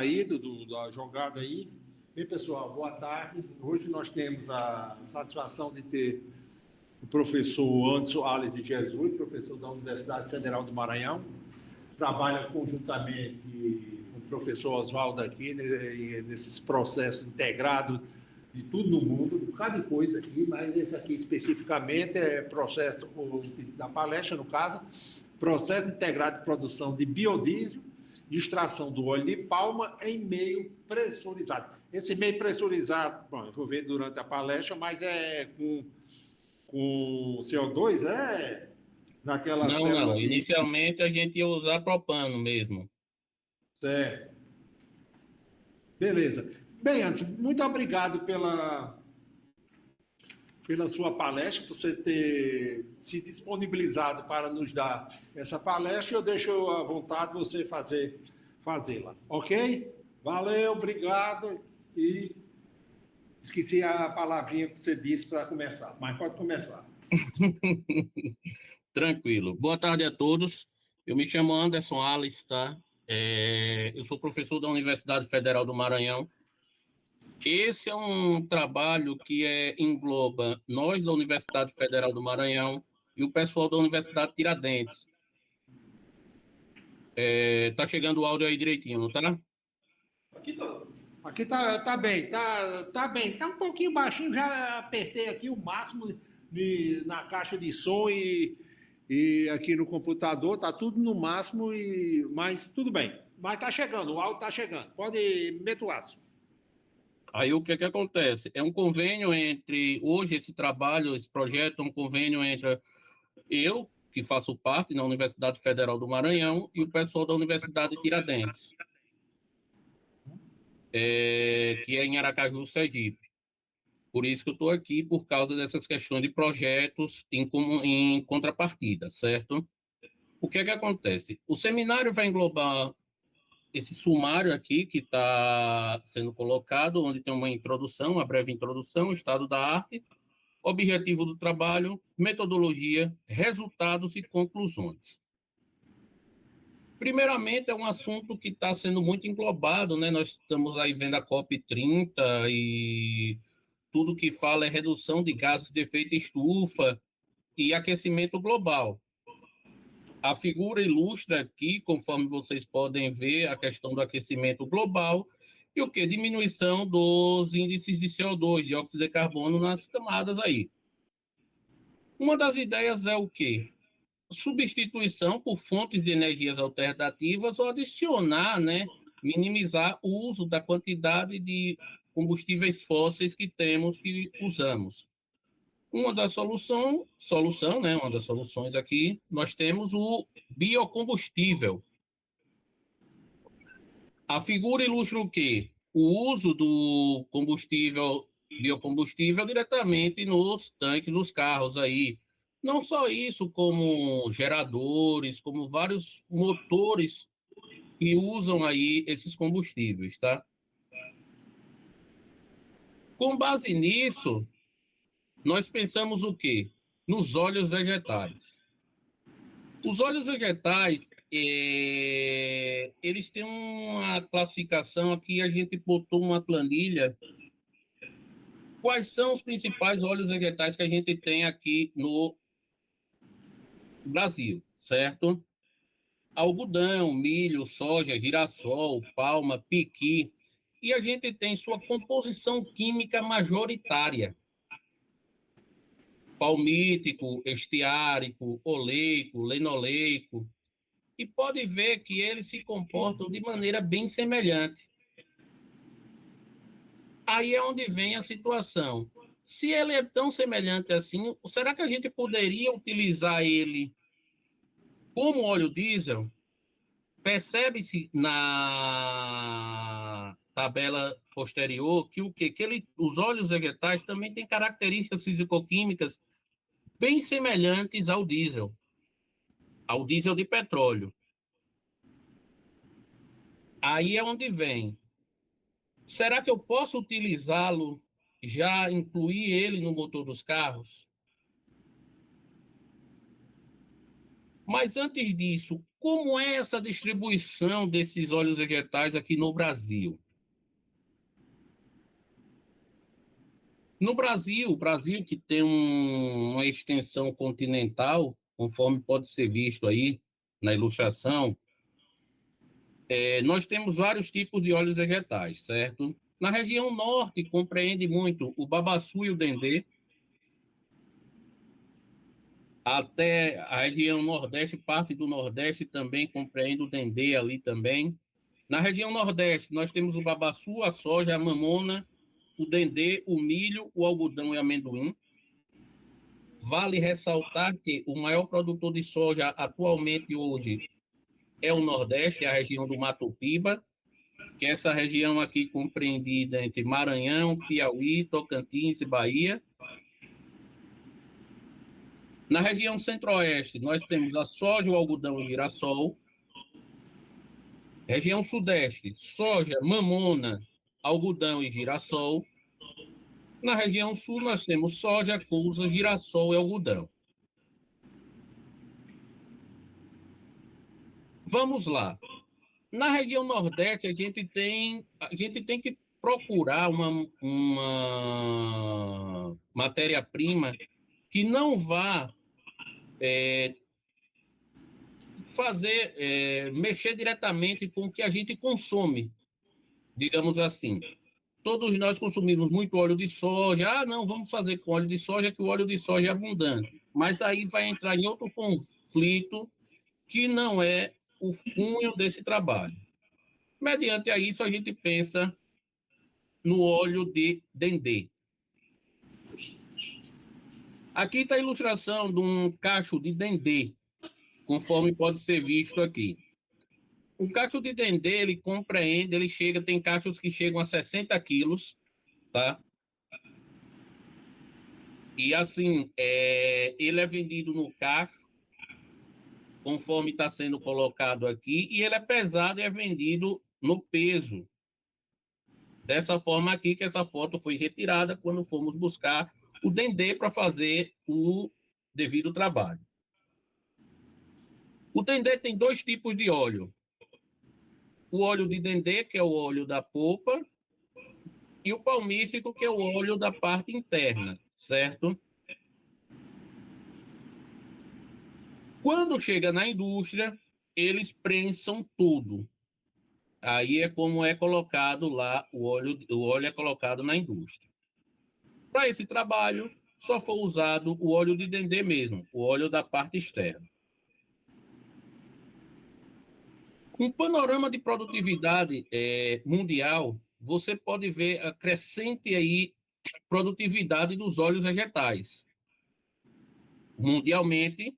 aí da jogada aí. Bem, pessoal, boa tarde. Hoje nós temos a satisfação de ter o professor Anderson Ales de Jesus, professor da Universidade Federal do Maranhão. Trabalha conjuntamente com o professor Oswaldo aqui, nesses processos integrados de tudo no mundo, um bocado de coisa aqui, mas esse aqui especificamente é processo da palestra, no caso, processo integrado de produção de biodiesel de extração do óleo de palma em meio pressurizado. Esse meio pressurizado, bom, eu vou ver durante a palestra, mas é com CO2, naquela célula Não. Inicialmente a gente ia usar propano mesmo. Certo. Beleza. Bem, Anderson, muito obrigado pela sua palestra, por você ter se disponibilizado para nos dar essa palestra. Eu deixo à vontade você fazê-la. Ok? Valeu, obrigado. E esqueci a palavrinha que você disse para começar, mas pode começar. Tranquilo. Boa tarde a todos. Eu me chamo Anderson Ales, tá? Eu sou professor da Universidade Federal do Maranhão. Esse é um trabalho que engloba nós da Universidade Federal do Maranhão e o pessoal da Universidade Tiradentes. Tá chegando o áudio aí direitinho, não tá? Aqui tá bem, tá bem. Tá um pouquinho baixinho, já apertei aqui o máximo na caixa de som e aqui no computador, tá tudo no máximo, mas tudo bem. Mas tá chegando, o áudio tá chegando. Pode meter o aço. Aí o que acontece? É um convênio hoje esse trabalho, esse projeto, é um convênio entre eu, que faço parte na Universidade Federal do Maranhão, e o pessoal da Universidade Tiradentes, que é em Aracaju, Sergipe. Por isso que eu estou aqui, por causa dessas questões de projetos em contrapartida, certo? O que acontece? O seminário vai englobar esse sumário aqui que está sendo colocado, onde tem uma introdução, uma breve introdução, estado da arte, objetivo do trabalho, metodologia, resultados e conclusões. Primeiramente, é um assunto que está sendo muito englobado, né? Nós estamos aí vendo a COP30 e tudo que fala é redução de gases de efeito estufa e aquecimento global. A figura ilustra aqui, conforme vocês podem ver, a questão do aquecimento global e o que? Diminuição dos índices de CO2, dióxido de carbono nas camadas aí. Uma das ideias é o quê? Substituição por fontes de energias alternativas ou adicionar, né, minimizar o uso da quantidade de combustíveis fósseis que usamos. Uma das né, uma das soluções aqui, nós temos o biocombustível. A figura ilustra o quê? O uso do biocombustível diretamente nos tanques dos carros aí. Não só isso, como geradores, como vários motores que usam aí esses combustíveis, tá? Com base nisso, nós pensamos o quê? Nos óleos vegetais. Os óleos vegetais, eles têm uma classificação aqui, a gente botou uma planilha. Quais são os principais óleos vegetais que a gente tem aqui no Brasil, certo? Algodão, milho, soja, girassol, palma, piqui. E a gente tem sua composição química majoritária. Palmítico, estiárico, oleico, linoleico. E pode ver que eles se comportam de maneira bem semelhante. Aí é onde vem a situação. Se ele é tão semelhante assim, será que a gente poderia utilizar ele como óleo diesel? Percebe-se na tabela posterior que os óleos vegetais também têm características fisicoquímicas bem semelhantes ao diesel de petróleo. Aí é onde vem. Será que eu posso utilizá-lo, já incluir ele no motor dos carros? Mas antes disso, como é essa distribuição desses óleos vegetais aqui no Brasil? No Brasil, o Brasil que tem uma extensão continental, conforme pode ser visto aí na ilustração, nós temos vários tipos de óleos vegetais, certo? Na região norte, compreende muito o babaçu e o dendê. Até a região nordeste, parte do nordeste também compreende o dendê ali também. Na região nordeste, nós temos o babaçu, a soja, a mamona, o dendê, o milho, o algodão e amendoim. Vale ressaltar que o maior produtor de soja atualmente hoje é o Nordeste, é a região do Mato Piba, que é essa região aqui compreendida entre Maranhão, Piauí, Tocantins e Bahia. Na região centro-oeste, nós temos a soja, o algodão e o girassol. Região sudeste, soja, mamona, algodão e girassol. Na região sul, nós temos soja, couve, girassol e algodão. Vamos lá. Na região nordeste, a gente tem que procurar uma matéria-prima que não vá mexer diretamente com o que a gente consome, digamos assim. Todos nós consumimos muito óleo de soja. Ah, não, vamos fazer com óleo de soja, que o óleo de soja é abundante. Mas aí vai entrar em outro conflito que não é o cunho desse trabalho. Mediante a isso, a gente pensa no óleo de dendê. Aqui está a ilustração de um cacho de dendê, conforme pode ser visto aqui. O cacho de dendê, tem cachos que chegam a 60 quilos, tá? E assim, ele é vendido no cacho, conforme está sendo colocado aqui, e ele é pesado e é vendido no peso. Dessa forma aqui, que essa foto foi retirada quando fomos buscar o dendê para fazer o devido trabalho. O dendê tem dois tipos de óleo. O óleo de dendê, que é o óleo da polpa, e o palmífico, que é o óleo da parte interna, certo? Quando chega na indústria, eles prensam tudo. Aí é como é colocado lá, o óleo é colocado na indústria. Para esse trabalho, só foi usado o óleo de dendê mesmo, o óleo da parte externa. Um panorama de produtividade mundial, você pode ver a crescente aí produtividade dos óleos vegetais. Mundialmente,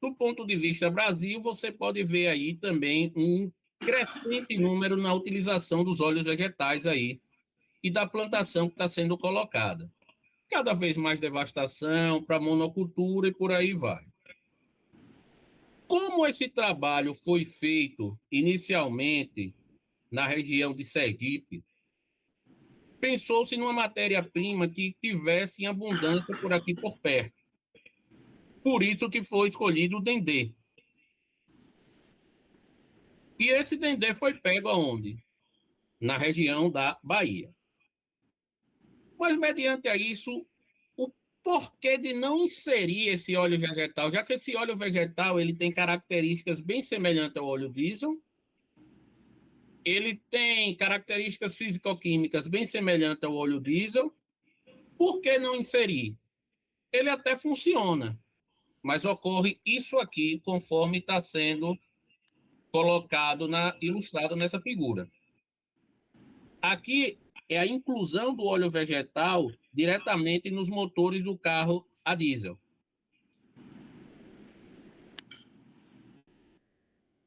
do ponto de vista Brasil, você pode ver aí também um crescente número na utilização dos óleos vegetais aí e da plantação que está sendo colocada. Cada vez mais devastação para monocultura e por aí vai. Como esse trabalho foi feito inicialmente na região de Sergipe, pensou-se numa matéria-prima que tivesse em abundância por aqui por perto. Por isso que foi escolhido o dendê. E esse dendê foi pego aonde? Na região da Bahia. Mas, mediante a isso, o porquê de não inserir esse óleo vegetal, já que esse óleo vegetal ele tem características bem semelhantes ao óleo diesel, ele tem características físico-químicas bem semelhantes ao óleo diesel, por que não inserir? Ele até funciona, mas ocorre isso aqui, conforme está sendo colocado, ilustrado nessa figura. Aqui é a inclusão do óleo vegetal diretamente nos motores do carro a diesel.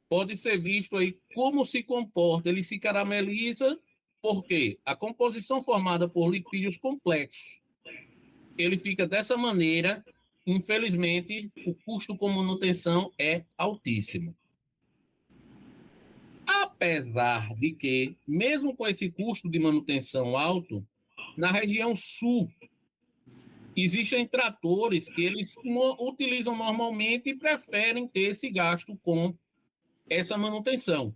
Pode ser visto aí como se comporta, ele se carameliza, porque a composição formada por lipídios complexos, ele fica dessa maneira, infelizmente, o custo com manutenção é altíssimo. Apesar de que, mesmo com esse custo de manutenção alto, na região sul, existem tratores que eles utilizam normalmente e preferem ter esse gasto com essa manutenção.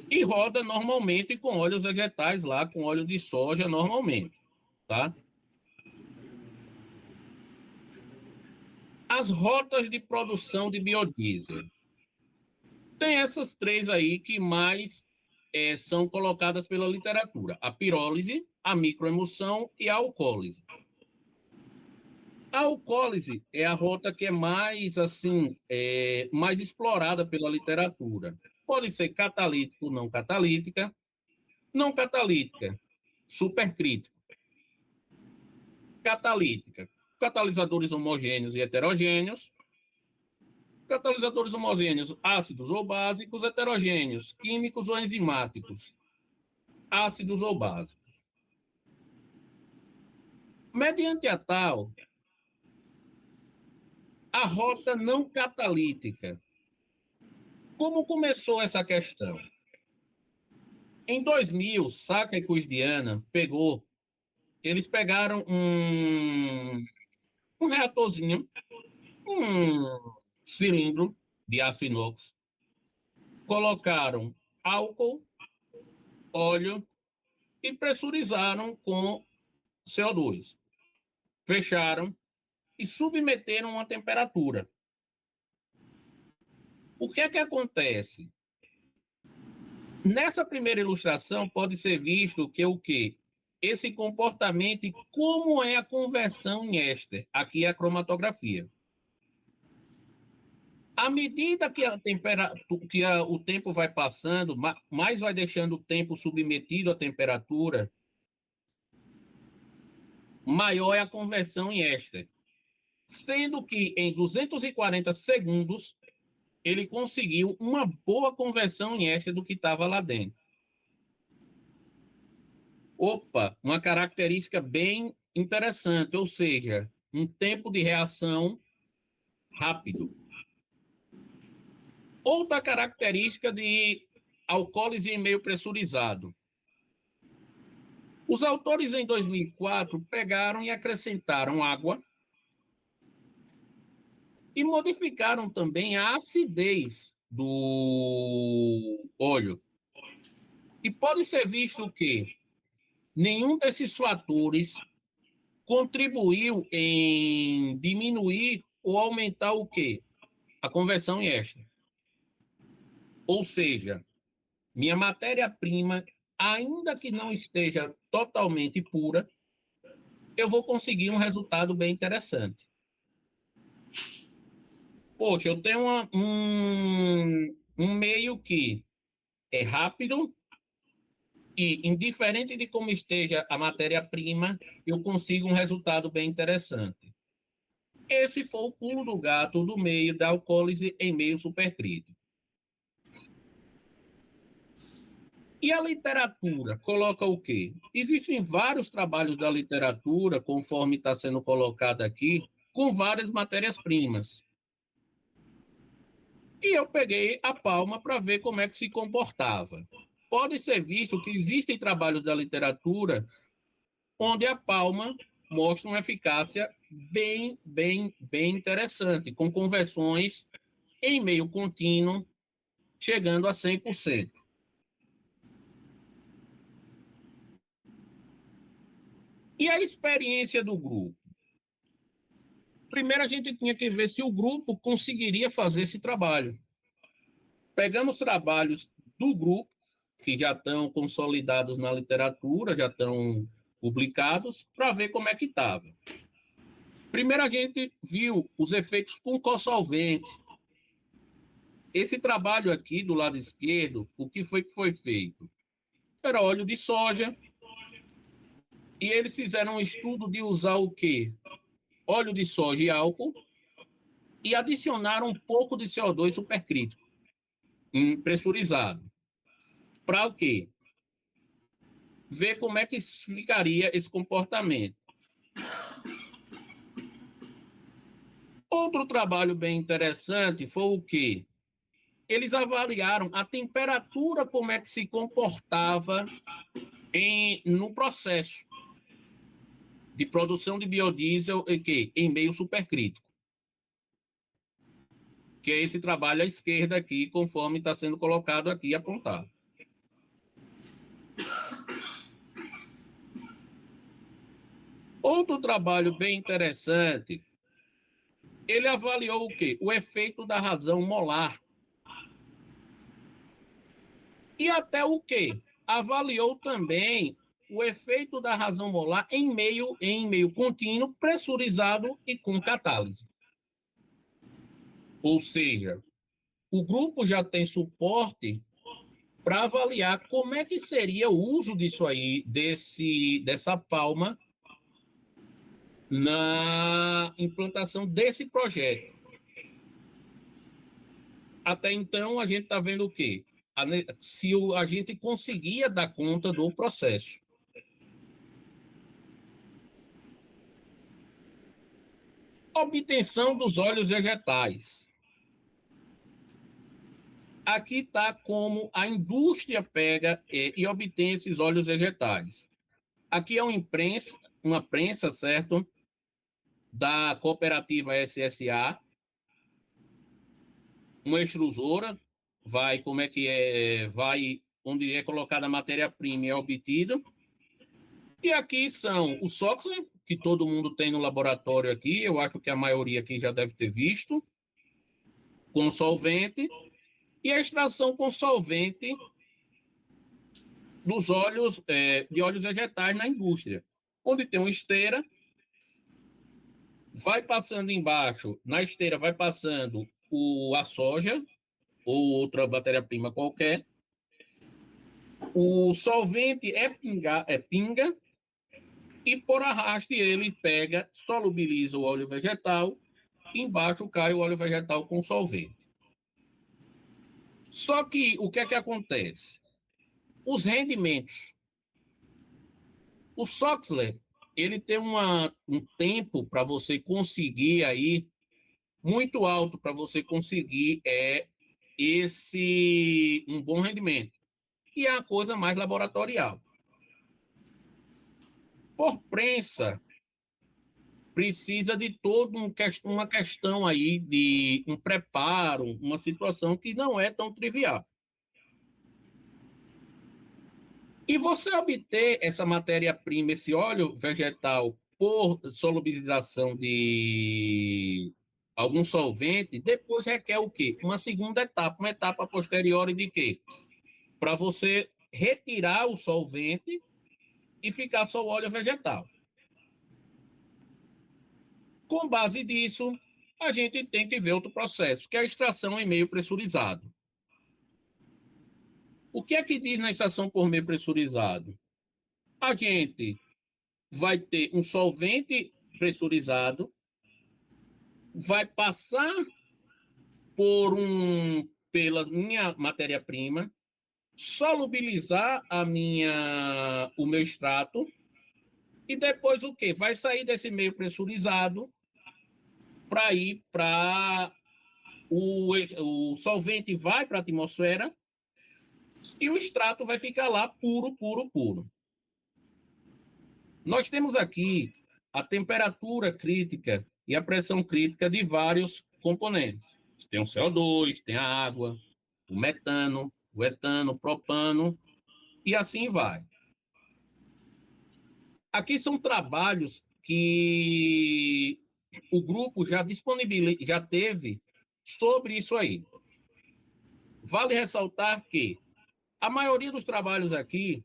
E roda normalmente com óleos vegetais lá, com óleo de soja normalmente, tá? As rotas de produção de biodiesel. Tem essas três aí que mais são colocadas pela literatura: a pirólise, a microemulsão e a alcoólise. A alcoólise é a rota que é mais assim, mais explorada pela literatura. Pode ser catalítico, não catalítica, supercrítico, catalítica, catalisadores homogêneos e heterogêneos, catalisadores homogêneos, ácidos ou básicos, heterogêneos, químicos ou enzimáticos, ácidos ou básicos. Mediante a tal, a rota não catalítica. Como começou essa questão? Em 2000, Saka e Kusdiana eles pegaram um reatorzinho, um cilindro de aço inox, colocaram álcool, óleo e pressurizaram com CO2. Fecharam e submeteram a uma temperatura. O que é que acontece? Nessa primeira ilustração pode ser visto que o quê? Esse comportamento e como é a conversão em éster. Aqui é a cromatografia. À medida que o tempo vai passando, mais vai deixando o tempo submetido à temperatura, maior é a conversão em éster. Sendo que em 240 segundos, ele conseguiu uma boa conversão em éster do que estava lá dentro. Opa, uma característica bem interessante, ou seja, um tempo de reação rápido. Outra característica de alcoólise em meio pressurizado. Os autores, em 2004, pegaram e acrescentaram água e modificaram também a acidez do óleo. E pode ser visto que nenhum desses fatores contribuiu em diminuir ou aumentar o quê? A conversão em éster. Ou seja, minha matéria-prima, ainda que não esteja totalmente pura, eu vou conseguir um resultado bem interessante. Poxa, eu tenho um meio que é rápido e, indiferente de como esteja a matéria-prima, eu consigo um resultado bem interessante. Esse foi o pulo do gato do meio da alcoólise em meio supercrítico. E a literatura coloca o quê? Existem vários trabalhos da literatura, conforme está sendo colocado aqui, com várias matérias-primas. E eu peguei a palma para ver como é que se comportava. Pode ser visto que existem trabalhos da literatura onde a palma mostra uma eficácia bem interessante, com conversões em meio contínuo, chegando a 100%. E a experiência do grupo? Primeiro, a gente tinha que ver se o grupo conseguiria fazer esse trabalho. Pegamos trabalhos do grupo, que já estão consolidados na literatura, já estão publicados, para ver como é que estava. Primeiro, a gente viu os efeitos com cosolvente. Esse trabalho aqui, do lado esquerdo, o que foi feito? Era óleo de soja, e eles fizeram um estudo de usar o quê? Óleo de soja e álcool, e adicionaram um pouco de CO2 supercrítico, pressurizado. Para o quê? Ver como é que ficaria esse comportamento. Outro trabalho bem interessante foi o quê? Eles avaliaram a temperatura, como é que se comportava no processo de produção de biodiesel em meio supercrítico. que é esse trabalho à esquerda aqui, conforme está sendo colocado aqui apontado. Outro trabalho bem interessante, ele avaliou o quê? O efeito da razão molar. E até o quê? Avaliou também o efeito da razão molar em meio contínuo, pressurizado e com catálise. Ou seja, o grupo já tem suporte para avaliar como é que seria o uso disso aí, dessa palma, na implantação desse projeto. Até então, a gente está vendo o quê? Se a gente conseguia dar conta do processo. Obtenção dos óleos vegetais. Aqui está como a indústria pega e obtém esses óleos vegetais. Aqui é uma prensa, certo? Da cooperativa SSA. Uma extrusora, vai onde é colocada a matéria-prima e é obtida. E aqui são os Soxhlet, que todo mundo tem no laboratório aqui, eu acho que a maioria aqui já deve ter visto, com solvente, e a extração com solvente dos óleos, de óleos vegetais na indústria, onde tem uma esteira, vai passando embaixo, na esteira vai passando a soja, ou outra matéria-prima qualquer, o solvente pinga, e por arraste ele pega, solubiliza o óleo vegetal, embaixo cai o óleo vegetal com solvente. Só que o que é que acontece? Os rendimentos. O Soxhlet, ele tem um tempo para você conseguir aí, muito alto para você conseguir um bom rendimento. E é a coisa mais laboratorial. Por prensa, precisa de toda uma questão aí de um preparo, uma situação que não é tão trivial. E você obter essa matéria-prima, esse óleo vegetal, por solubilização de algum solvente, depois requer o quê? Uma segunda etapa, uma etapa posterior de quê? Para você retirar o solvente e ficar só o óleo vegetal. Com base nisso, a gente tem que ver outro processo, que é a extração em meio pressurizado. O que é que diz na extração por meio pressurizado? A gente vai ter um solvente pressurizado, vai passar pela minha matéria-prima, solubilizar o meu extrato, e depois o quê? Vai sair desse meio pressurizado para ir para o solvente vai para a atmosfera e o extrato vai ficar lá puro, puro, puro. Nós temos aqui a temperatura crítica e a pressão crítica de vários componentes. Tem o CO2, tem a água, o metano, o etano, o propano, e assim vai. Aqui são trabalhos que o grupo já teve sobre isso aí. Vale ressaltar que a maioria dos trabalhos aqui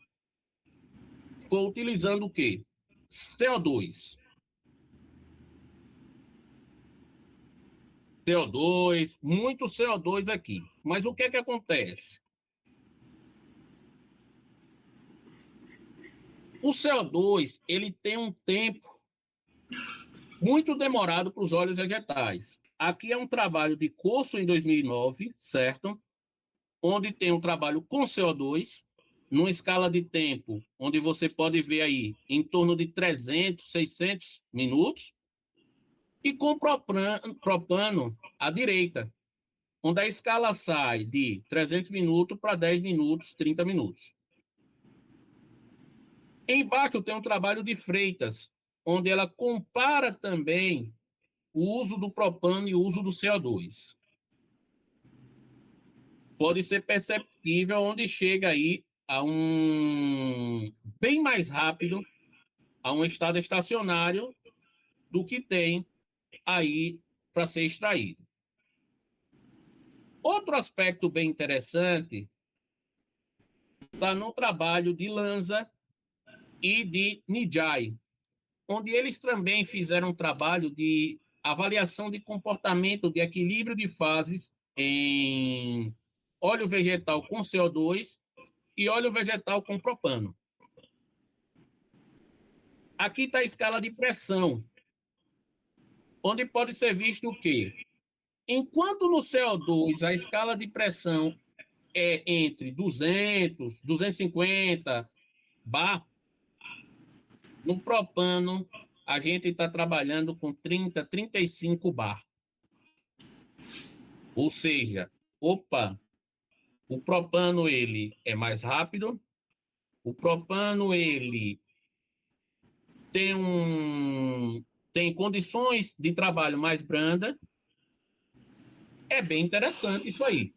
foi utilizando o quê? CO2. CO2, muito CO2 aqui. Mas o que é que acontece? O CO2, ele tem um tempo muito demorado para os óleos vegetais. Aqui é um trabalho de curso em 2009, certo? Onde tem um trabalho com CO2, numa escala de tempo, onde você pode ver aí em torno de 300, 600 minutos, e com propano à direita, onde a escala sai de 300 minutos para 10 minutos, 30 minutos. Embaixo tem um trabalho de Freitas, onde ela compara também o uso do propano e o uso do CO2. pode ser perceptível, onde chega aí a um bem mais rápido, a um estado estacionário do que tem aí para ser extraído. Outro aspecto bem interessante está no trabalho de Lanza e de Nijai, onde eles também fizeram um trabalho de avaliação de comportamento de equilíbrio de fases em óleo vegetal com CO2 e óleo vegetal com propano. Aqui está a escala de pressão, onde pode ser visto o quê? Enquanto no CO2 a escala de pressão é entre 200, 250 bar, no propano a gente está trabalhando com 30, 35 bar. Ou seja, opa, o propano ele é mais rápido, o propano ele tem condições de trabalho mais branda. É bem interessante isso aí.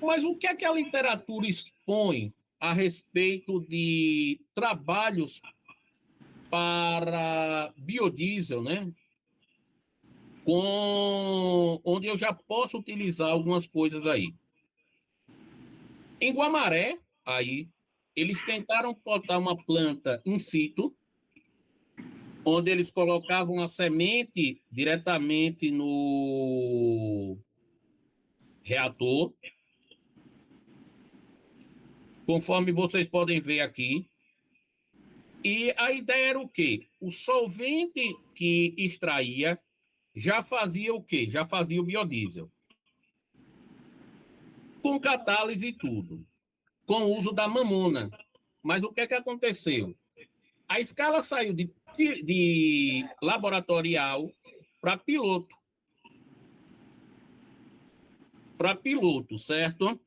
Mas o que é que a literatura expõe a respeito de trabalhos para biodiesel, né? Onde eu já posso utilizar algumas coisas aí. Em Guamaré, aí, eles tentaram botar uma planta in situ, onde eles colocavam a semente diretamente no reator, conforme vocês podem ver aqui. E a ideia era o quê? O solvente que extraía já fazia o quê? Já fazia o biodiesel. Com catálise e tudo. Com o uso da mamona. Mas o que é que aconteceu? A escala saiu de laboratorial para piloto. Para piloto, certo?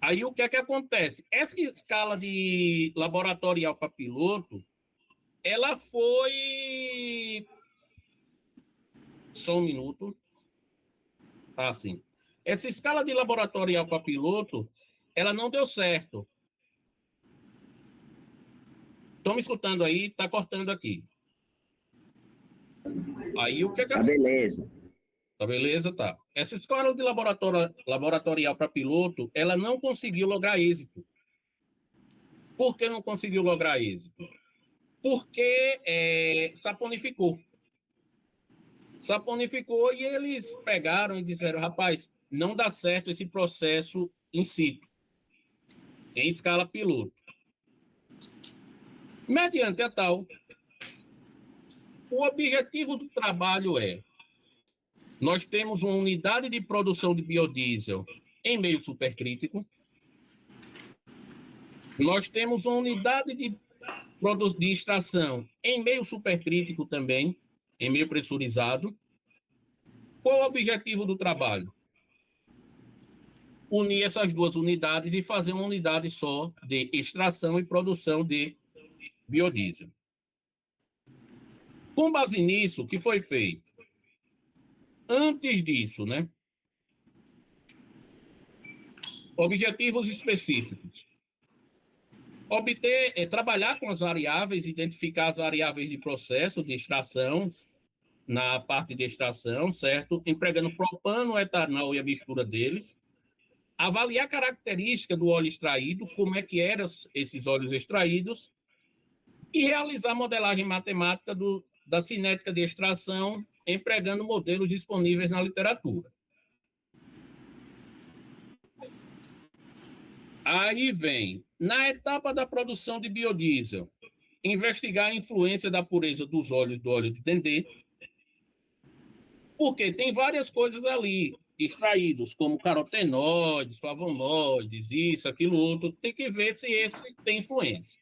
Aí o que é que acontece? Essa escala de laboratorial para piloto, ela foi... Só um minuto. Tá assim. Essa escala de laboratorial para piloto, ela não deu certo. Estão me escutando aí? Tá cortando aqui. Aí o que é que... Tá beleza. Tá beleza? Tá. Essa escala de laboratorial para piloto, ela não conseguiu lograr êxito. Por que não conseguiu lograr êxito? Porque saponificou. Saponificou e eles pegaram e disseram, rapaz, não dá certo esse processo in situ, em escala piloto. Mediante a tal, o objetivo do trabalho é: nós temos uma unidade de produção de biodiesel em meio supercrítico, nós temos uma unidade de extração em meio supercrítico também, em meio pressurizado. Qual o objetivo do trabalho? Unir essas duas unidades e fazer uma unidade só de extração e produção de biodiesel. Com base nisso, o que foi feito? Antes disso, né? Objetivos específicos. Trabalhar com as variáveis, identificar as variáveis de processo de extração, na parte de extração, certo? Empregando propano, etanol e a mistura deles. Avaliar a característica do óleo extraído, como é que eram esses óleos extraídos, e realizar modelagem matemática da cinética de extração, empregando modelos disponíveis na literatura. Aí vem, na etapa da produção de biodiesel, investigar a influência da pureza dos óleos do óleo de dendê, porque tem várias coisas ali extraídos, como carotenoides, flavonoides, isso, aquilo, outro. Tem que ver se esse tem influência.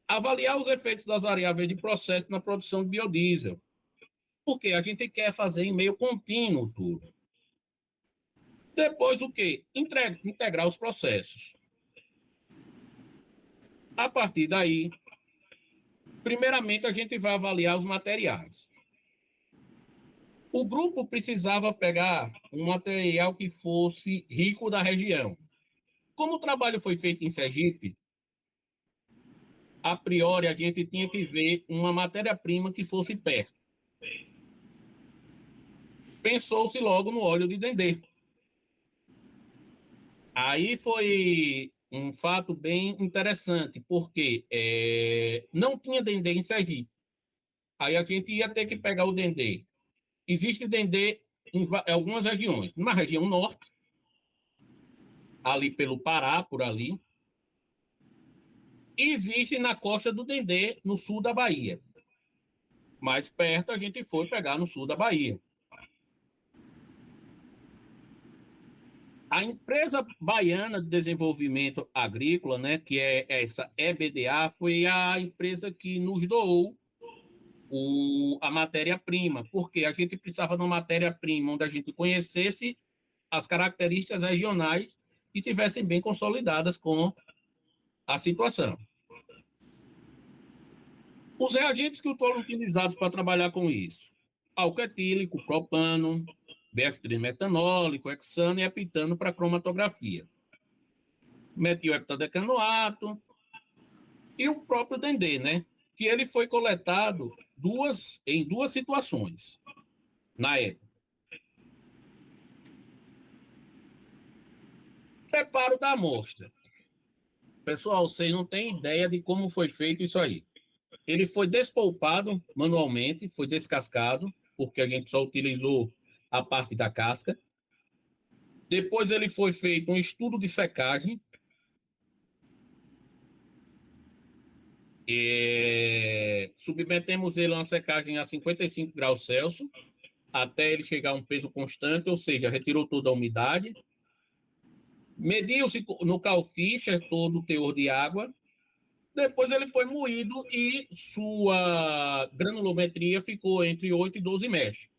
Avaliar os efeitos das variáveis de processo na produção de biodiesel, porque a gente quer fazer em meio contínuo tudo. Depois o quê? Integrar os processos. A partir daí, primeiramente a gente vai avaliar os materiais. O grupo precisava pegar um material que fosse rico da região. Como o trabalho foi feito em Sergipe, a priori a gente tinha que ver uma matéria-prima que fosse perto. Pensou-se logo no óleo de dendê. Aí foi um fato bem interessante, porque não tinha dendê em Sergipe. Aí a gente ia ter que pegar o dendê. Existe dendê em algumas regiões. Na região norte, ali pelo Pará, por ali. E existe na costa do Dendê, no sul da Bahia. Mais perto, a gente foi pegar no sul da Bahia. A empresa baiana de desenvolvimento agrícola, né, que é essa EBDA, foi a empresa que nos doou a matéria-prima, porque a gente precisava de uma matéria-prima onde a gente conhecesse as características regionais e tivessem bem consolidadas com a situação. Os reagentes que foram utilizados para trabalhar com isso: álcool etílico, propano, bf-trimetanólico, hexano e epitano para cromatografia, metilheptadecanoato e o próprio dendê, né? Que ele foi coletado em duas situações na época. Preparo da amostra. Pessoal, vocês não têm ideia de como foi feito isso aí. Ele foi despolpado manualmente, foi descascado, porque a gente só utilizou a parte da casca. Depois ele foi feito um estudo de secagem. Submetemos ele a uma secagem a 55 graus Celsius, até ele chegar a um peso constante, ou seja, retirou toda a umidade. Mediu-se no Cal-Fischer todo o teor de água. Depois ele foi moído e sua granulometria ficou entre 8 e 12 mesh.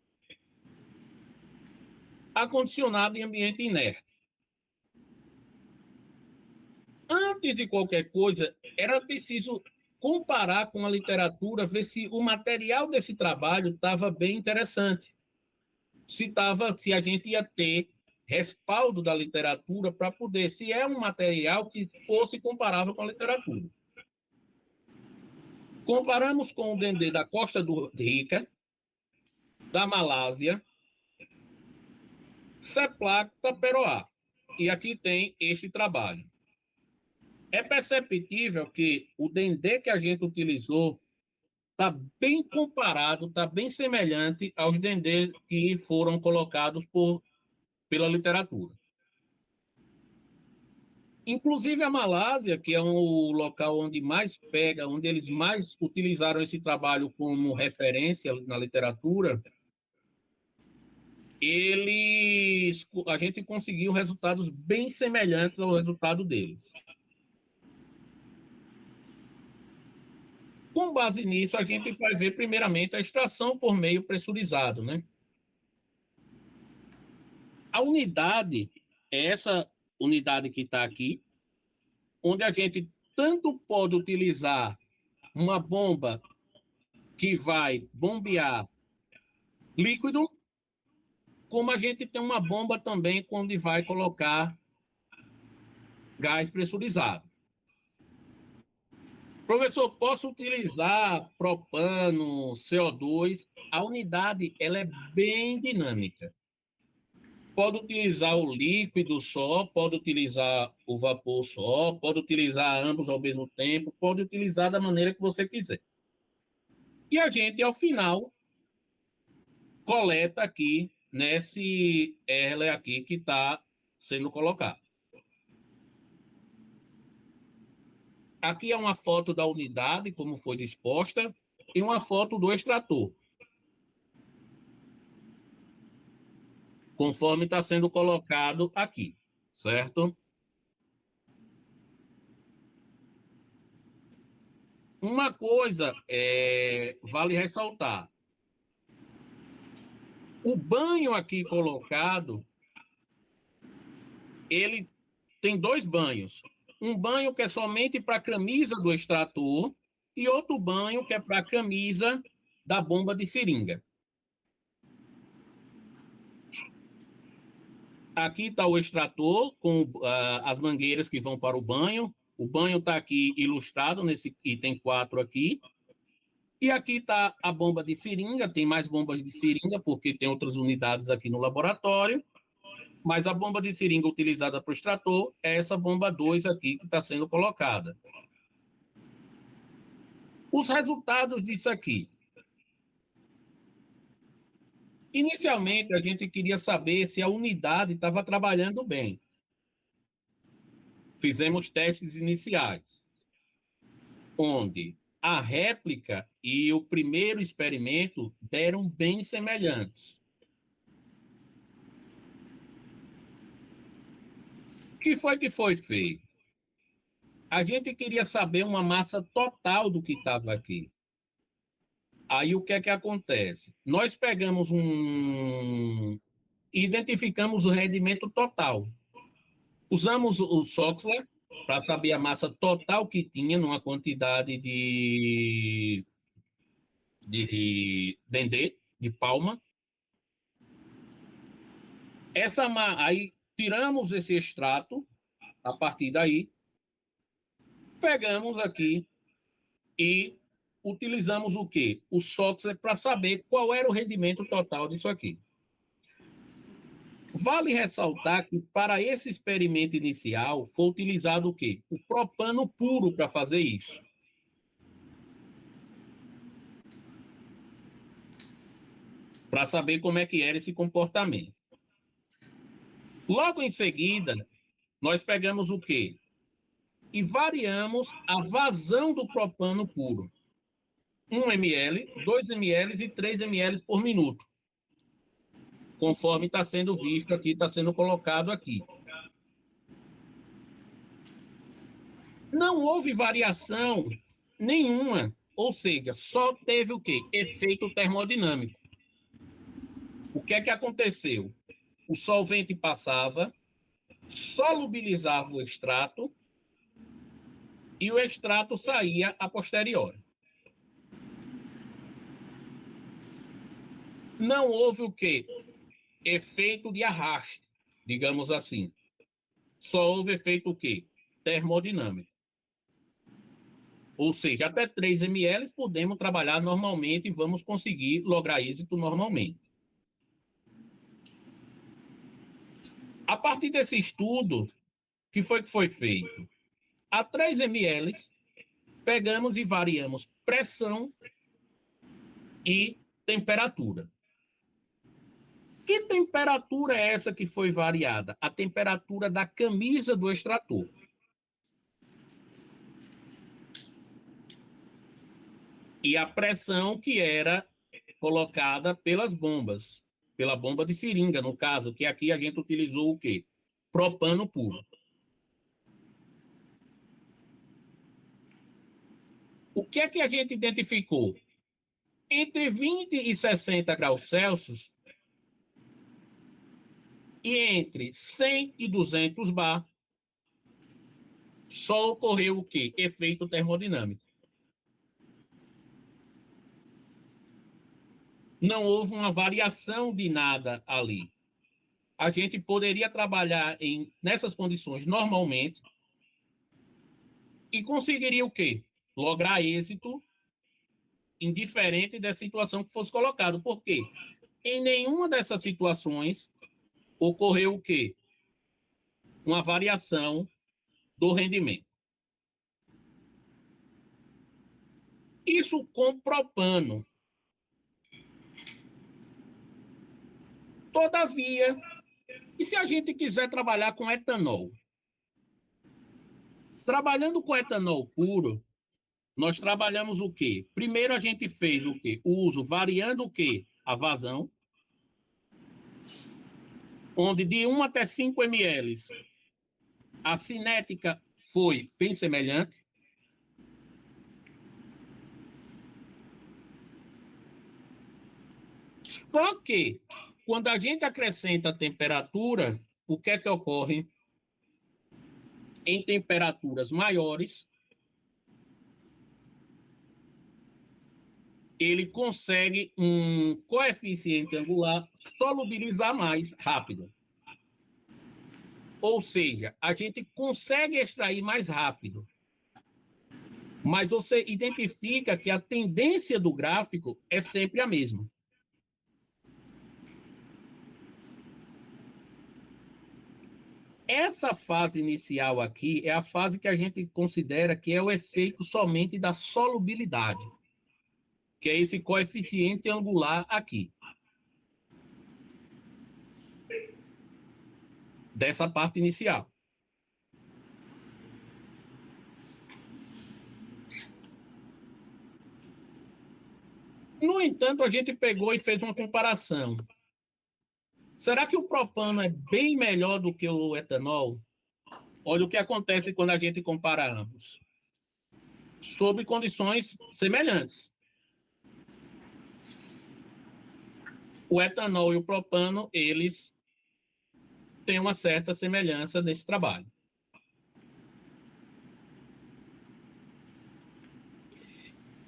Acondicionado em ambiente inerte. Antes de qualquer coisa, era preciso comparar com a literatura, ver se o material desse trabalho estava bem interessante. Se a gente ia ter respaldo da literatura para poder, se é um material que fosse comparável com a literatura. Comparamos com o dendê da Costa do Rica, da Malásia, Seplacta peroá. E aqui tem este trabalho. É perceptível que o dendê que a gente utilizou está bem comparado, está bem semelhante aos dendês que foram colocados pela literatura. Inclusive a Malásia, que é um local onde mais pega, onde eles mais utilizaram esse trabalho como referência na literatura, a gente conseguiu resultados bem semelhantes ao resultado deles. Com base nisso, a gente vai ver primeiramente a extração por meio pressurizado, né? A unidade é essa unidade que está aqui, onde a gente tanto pode utilizar uma bomba que vai bombear líquido, como a gente tem uma bomba também onde vai colocar gás pressurizado. Professor, posso utilizar propano, CO2? A unidade ela é bem dinâmica. Pode utilizar o líquido só, pode utilizar o vapor só, pode utilizar ambos ao mesmo tempo, pode utilizar da maneira que você quiser. E a gente, ao final, coleta aqui nesse Erle aqui que está sendo colocado. Aqui é uma foto da unidade, como foi disposta, e uma foto do extrator, conforme está sendo colocado aqui, certo? Uma coisa vale ressaltar. O banho aqui colocado, ele tem dois banhos. Um banho que é somente para a camisa do extrator e outro banho que é para a camisa da bomba de seringa. Aqui está o extrator com as mangueiras que vão para o banho. O banho está aqui ilustrado nesse item 4 aqui. E aqui está a bomba de seringa. Tem mais bombas de seringa, porque tem outras unidades aqui no laboratório. Mas a bomba de seringa utilizada para o extrator é essa bomba 2 aqui que está sendo colocada. Os resultados disso aqui. Inicialmente, a gente queria saber se a unidade estava trabalhando bem. Fizemos testes iniciais, onde a réplica e o primeiro experimento deram bem semelhantes. O que foi feito? A gente queria saber uma massa total do que estava aqui. Aí o que é que acontece? Nós pegamos identificamos o rendimento total. Usamos o Soxhler para saber a massa total que tinha numa quantidade de dendê, de palma. Aí tiramos esse extrato, a partir daí, pegamos aqui e utilizamos o quê? O Soxhler para saber qual era o rendimento total disso aqui. Vale ressaltar que para esse experimento inicial foi utilizado o quê? O propano puro para fazer isso. Para saber como é que era esse comportamento. Logo em seguida, nós pegamos o quê? E variamos a vazão do propano puro. 1 ml, 2 ml e 3 ml por minuto. Conforme está sendo visto aqui, está sendo colocado aqui. Não houve variação nenhuma, ou seja, só teve o quê? Efeito termodinâmico. O que é que aconteceu? O solvente passava, solubilizava o extrato e o extrato saía a posteriori. Não houve o quê? Efeito de arraste, digamos assim. Só houve efeito o quê? Termodinâmico. Ou seja, até 3 ml podemos trabalhar normalmente e vamos conseguir lograr êxito normalmente. A partir desse estudo, o que foi feito? A 3 ml, pegamos e variamos pressão e temperatura. Que temperatura é essa que foi variada? A temperatura da camisa do extrator. E a pressão que era colocada pelas bombas, pela bomba de seringa, no caso, que aqui a gente utilizou o quê? Propano puro. O que é que a gente identificou? Entre 20 e 60 graus Celsius e entre 100 e 200 bar, só ocorreu o quê? Efeito termodinâmico. Não houve uma variação de nada ali. A gente poderia trabalhar nessas condições normalmente e conseguiria o quê? Lograr êxito indiferente da situação que fosse colocado. Por quê? Em nenhuma dessas situações ocorreu o quê? Uma variação do rendimento. Isso com propano. Todavia, e se a gente quiser trabalhar com etanol? Trabalhando com etanol puro, nós trabalhamos o quê? Primeiro a gente fez o quê? O uso variando o quê? A vazão, onde de 1 até 5 ml a cinética foi bem semelhante. Só que, quando a gente acrescenta a temperatura, o que é que ocorre? Em temperaturas maiores, ele consegue um coeficiente angular solubilizar mais rápido. Ou seja, a gente consegue extrair mais rápido, mas você identifica que a tendência do gráfico é sempre a mesma. Essa fase inicial aqui é a fase que a gente considera que é o efeito somente da solubilidade, que é esse coeficiente angular aqui, dessa parte inicial. No entanto, a gente pegou e fez uma comparação. Será que o propano é bem melhor do que o etanol? Olha o que acontece quando a gente compara ambos. Sob condições semelhantes. O etanol e o propano, eles têm uma certa semelhança nesse trabalho.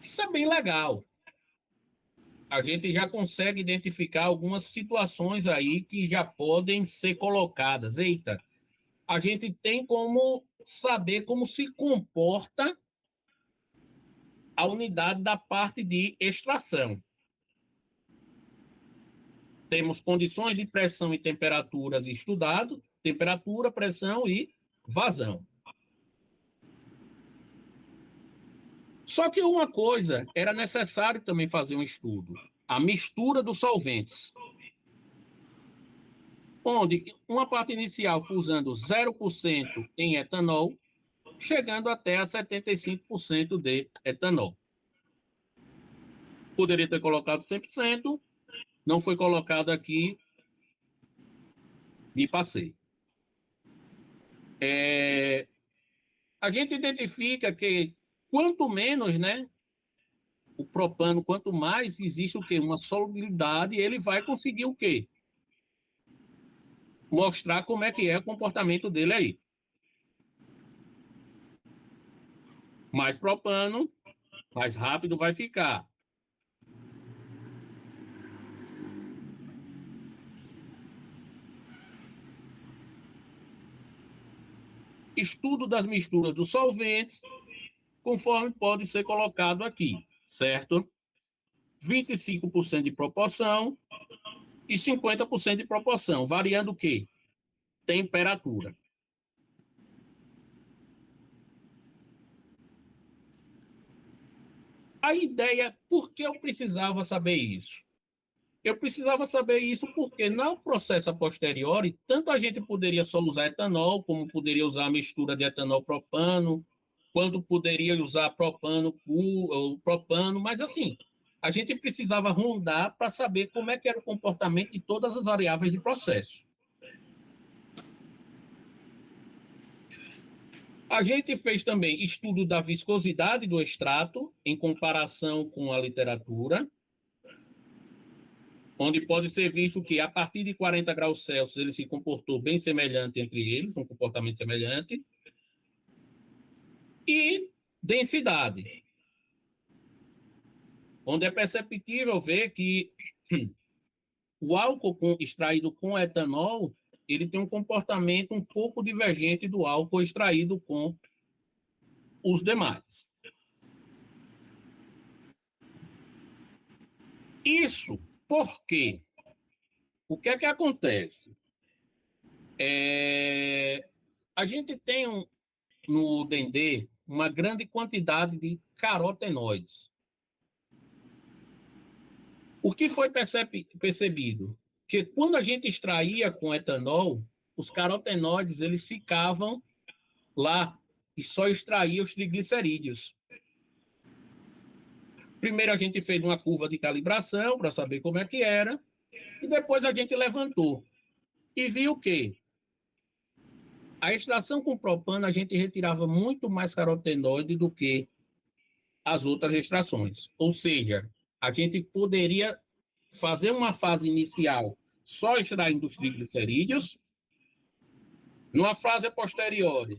Isso é bem legal. A gente já consegue identificar algumas situações aí que já podem ser colocadas. Eita, a gente tem como saber como se comporta a unidade da parte de extração. Temos condições de pressão e temperaturas estudado, temperatura, pressão e vazão. Só que uma coisa, era necessário também fazer um estudo, a mistura dos solventes, onde uma parte inicial usando 0% em etanol, chegando até a 75% de etanol. Poderia ter colocado 100%, não foi colocado aqui, me passei. A gente identifica que quanto menos, né, o propano, quanto mais existe o quê? Uma solubilidade, ele vai conseguir o quê? Mostrar como é que é o comportamento dele aí. Mais propano, mais rápido vai ficar. Estudo das misturas dos solventes, conforme pode ser colocado aqui, certo? 25% de proporção e 50% de proporção, variando o quê? Temperatura. A ideia, por que eu precisava saber isso? Eu precisava saber isso porque no processo a posteriori, tanto a gente poderia só usar etanol, como poderia usar a mistura de etanol propano, quanto poderia usar propano ou propano, mas assim, a gente precisava rondar para saber como é que era o comportamento de todas as variáveis de processo. A gente fez também estudo da viscosidade do extrato em comparação com a literatura, onde pode ser visto que a partir de 40 graus Celsius ele se comportou bem semelhante entre eles, um comportamento semelhante, e densidade, onde é perceptível ver que o álcool extraído com etanol ele tem um comportamento um pouco divergente do álcool extraído com os demais. Isso porque o que é que acontece? A gente tem no dendê uma grande quantidade de carotenoides. O que foi percebido? Que quando a gente extraía com etanol, os carotenoides eles ficavam lá e só extraía os triglicerídeos. Primeiro a gente fez uma curva de calibração para saber como é que era, e depois a gente levantou e viu que a extração com propano a gente retirava muito mais carotenoide do que as outras extrações. Ou seja, a gente poderia fazer uma fase inicial só extraindo os triglicerídeos, numa fase posterior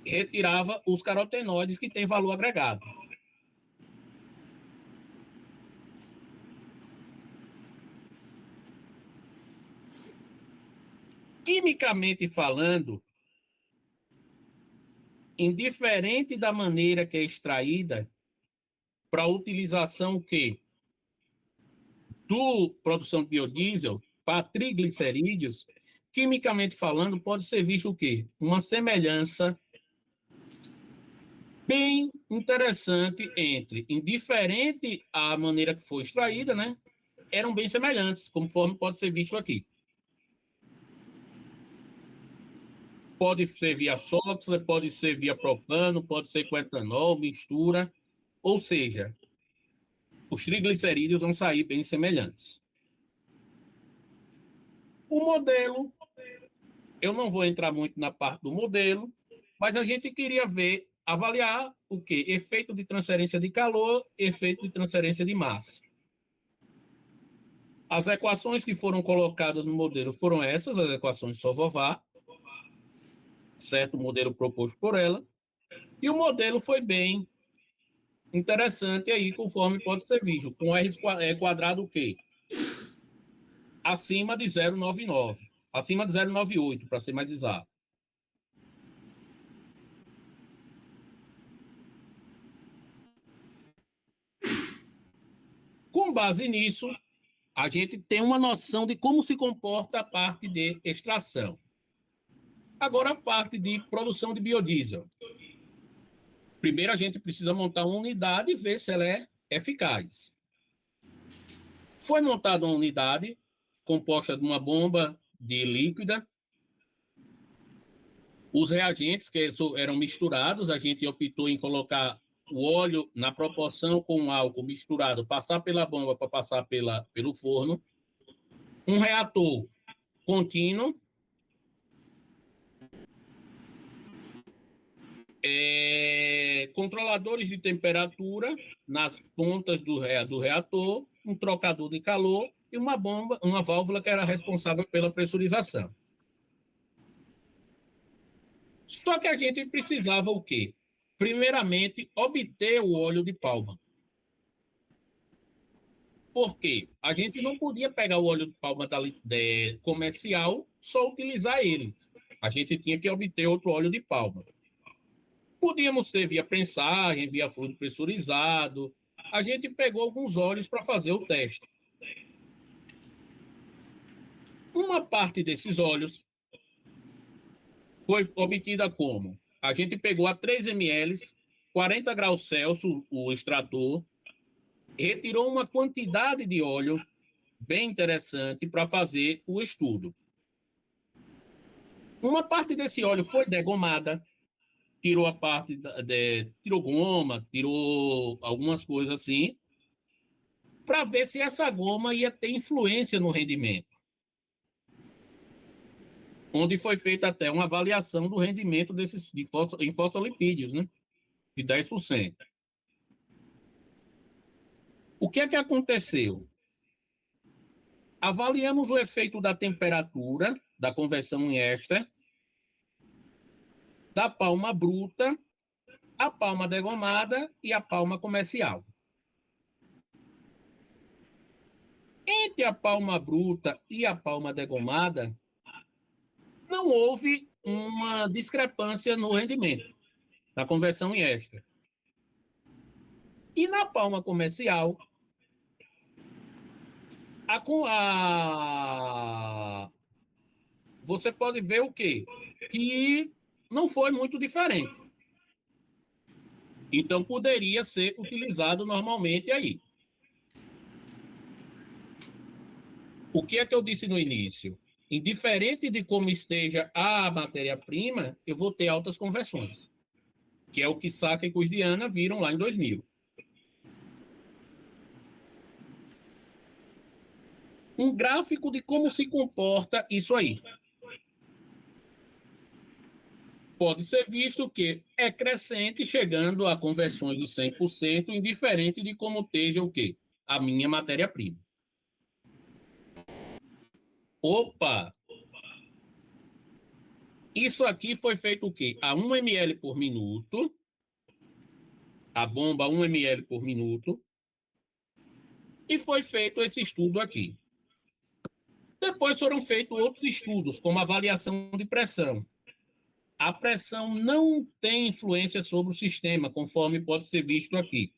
retirava os carotenoides que têm valor agregado. Quimicamente falando, indiferente da maneira que é extraída, para utilização que do produção de biodiesel para triglicerídeos, quimicamente falando, pode ser visto o quê? Uma semelhança bem interessante entre, indiferente à maneira que foi extraída, né? Eram bem semelhantes, conforme pode ser visto aqui. Pode ser via sóxido, pode ser via propano, pode ser com etanol, mistura, ou seja, os triglicerídeos vão sair bem semelhantes. O modelo, eu não vou entrar muito na parte do modelo, mas a gente queria ver, avaliar o quê? Efeito de transferência de calor, efeito de transferência de massa. As equações que foram colocadas no modelo foram essas, as equações de Saint-Sauveur, certo? O modelo proposto por ela. E o modelo foi bem interessante aí, conforme pode ser visto, com R quadrado o quê? Acima de 0,99, acima de 0,98, para ser mais exato. Com base nisso, a gente tem uma noção de como se comporta a parte de extração. Agora, a parte de produção de biodiesel. Primeiro, a gente precisa montar uma unidade e ver se ela é eficaz. Foi montada uma unidade composta de uma bomba de líquida. Os reagentes que eram misturados, a gente optou em colocar o óleo na proporção com o álcool misturado, passar pela bomba para passar pelo forno. Um reator contínuo. Controladores de temperatura nas pontas do reator, um trocador de calor e uma bomba, uma válvula que era responsável pela pressurização. Só que a gente precisava o quê? Primeiramente, obter o óleo de palma. Por quê? A gente não podia pegar o óleo de palma comercial, só utilizar ele. A gente tinha que obter outro óleo de palma. Podíamos ter via prensagem, via fluido pressurizado. A gente pegou alguns óleos para fazer o teste. Uma parte desses óleos foi obtida como? A gente pegou a 3 ml, 40 graus Celsius, o extrator, retirou uma quantidade de óleo bem interessante para fazer o estudo. Uma parte desse óleo foi degomada, tirou a parte, tirou goma, tirou algumas coisas assim, para ver se essa goma ia ter influência no rendimento. Onde foi feita até uma avaliação do rendimento desses em fosfolipídios, né? De 10%. O que é que aconteceu? Avaliamos o efeito da temperatura, da conversão em éster, da palma bruta, a palma degomada e a palma comercial. Entre a palma bruta e a palma degomada, não houve uma discrepância no rendimento, na conversão em éster. E na palma comercial, você pode ver o quê? Que não foi muito diferente. Então, poderia ser utilizado normalmente aí. O que é que eu disse no início? Indiferente de como esteja a matéria-prima, eu vou ter altas conversões, que é o que Saka e Kusdiana viram lá em 2000. Um gráfico de como se comporta isso aí. Pode ser visto que é crescente, chegando a conversões de 100%, indiferente de como esteja o quê? A minha matéria-prima. Opa! Isso aqui foi feito o quê? A 1 ml por minuto. A bomba 1 ml por minuto. E foi feito esse estudo aqui. Depois foram feitos outros estudos, como avaliação de pressão. A pressão não tem influência sobre o sistema, conforme pode ser visto aqui.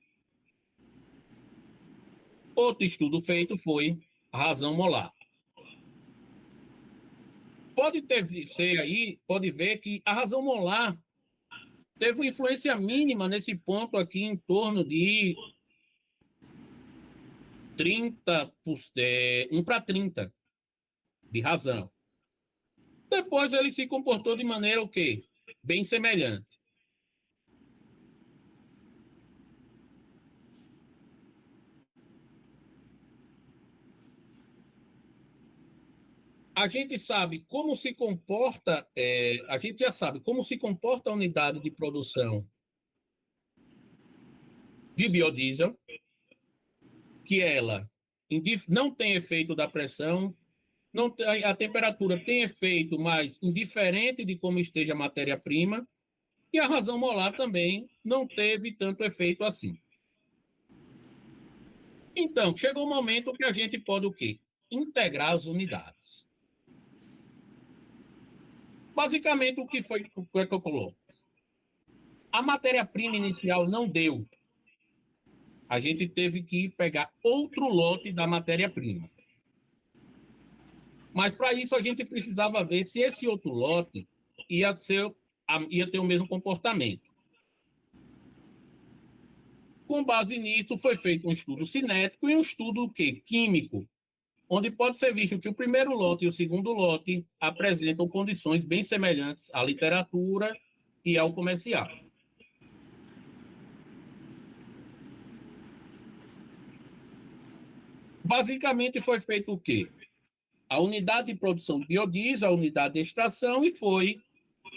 Outro estudo feito foi a razão molar. Pode ver que a razão molar teve uma influência mínima nesse ponto aqui, em torno de 30, 1 para 30 de razão. Depois ele se comportou de maneira o quê? Bem semelhante. A gente sabe como se comporta, a gente já sabe como se comporta a unidade de produção de biodiesel, que ela não tem efeito da pressão, não tem, a temperatura tem efeito, mas indiferente de como esteja a matéria-prima, e a razão molar também não teve tanto efeito assim. Então, chegou o momento que a gente pode o quê? Integrar as unidades. Basicamente, o que foi que eu coloco? A matéria-prima inicial não deu. A gente teve que pegar outro lote da matéria-prima. Mas, para isso, a gente precisava ver se esse outro lote ia ter o mesmo comportamento. Com base nisso, foi feito um estudo cinético e um estudo químico, onde pode ser visto que o primeiro lote e o segundo lote apresentam condições bem semelhantes à literatura e ao comercial. Basicamente, foi feito o quê? A unidade de produção de biodiesel, a unidade de extração, e foi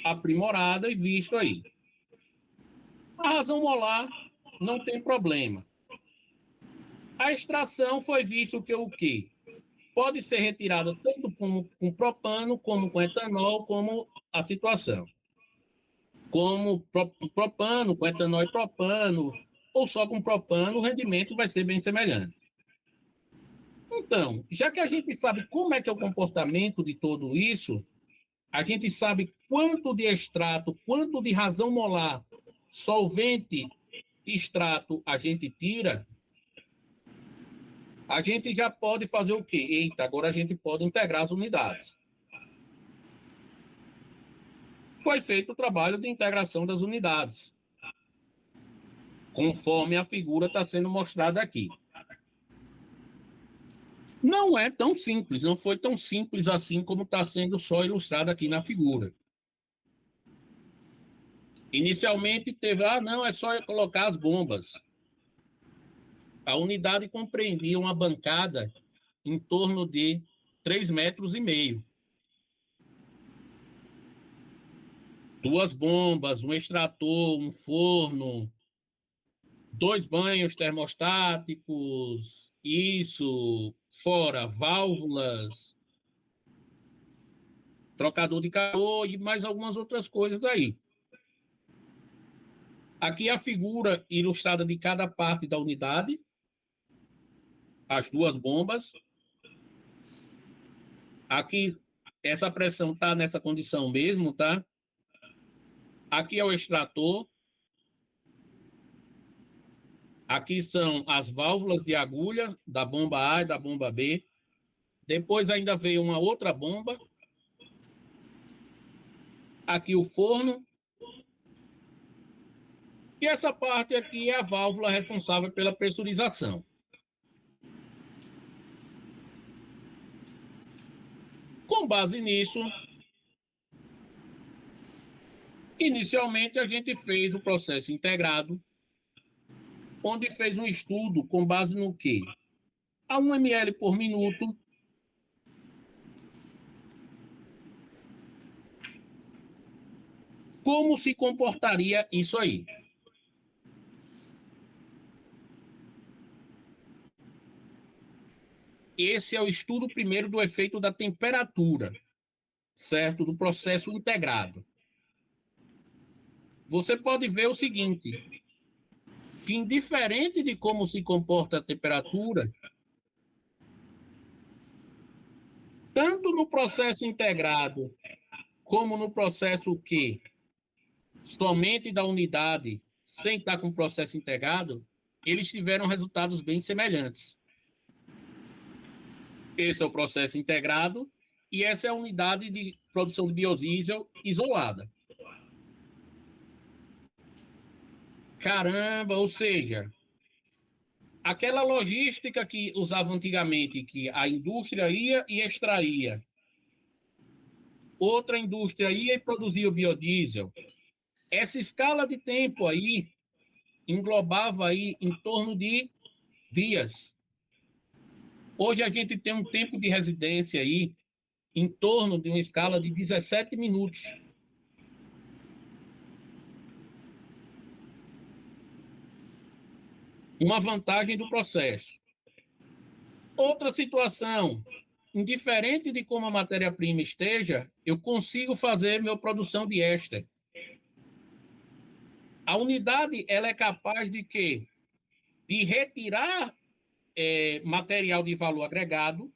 aprimorada e visto aí. A razão molar não tem problema. A extração foi visto que o quê? Pode ser retirada tanto com propano, como com etanol, como a situação. Como propano, com etanol e propano, ou só com propano, o rendimento vai ser bem semelhante. Então, já que a gente sabe como é que é o comportamento de tudo isso, a gente sabe quanto de extrato, quanto de razão molar, solvente, extrato a gente tira, a gente já pode fazer o quê? Eita, agora a gente pode integrar as unidades. Foi feito o trabalho de integração das unidades, conforme a figura está sendo mostrada aqui. Não é tão simples, não foi tão simples assim como está sendo só ilustrado aqui na figura. Inicialmente teve, não, é só colocar as bombas. A unidade compreendia uma bancada em torno de 3,5 metros. 2 bombas, um extrator, um forno, 2 banhos termostáticos, isso, fora válvulas, trocador de calor e mais algumas outras coisas aí. Aqui a figura ilustrada de cada parte da unidade, as 2 bombas. Aqui, essa pressão está nessa condição mesmo, tá? Aqui é o extrator. Aqui são as válvulas de agulha da bomba A e da bomba B. Depois ainda veio uma outra bomba. Aqui o forno. E essa parte aqui é a válvula responsável pela pressurização. Com base nisso, inicialmente a gente fez o processo integrado, onde fez um estudo com base no quê? A 1 ml por minuto, como se comportaria isso aí? Esse é o estudo primeiro do efeito da temperatura, certo? Do processo integrado. Você pode ver o seguinte, que indiferente de como se comporta a temperatura, tanto no processo integrado, como no processo que somente da unidade, sem estar com o processo integrado, eles tiveram resultados bem semelhantes. Esse é o processo integrado e essa é a unidade de produção de biodiesel isolada. Caramba, ou seja, aquela logística que usava antigamente, que a indústria ia e extraía, outra indústria ia e produzia o biodiesel. Essa escala de tempo aí englobava aí em torno de dias. Hoje a gente tem um tempo de residência aí em torno de uma escala de 17 minutos. Uma vantagem do processo. Outra situação, indiferente de como a matéria-prima esteja, eu consigo fazer minha produção de éster. A unidade ela é capaz de quê? De retirar material de valor agregado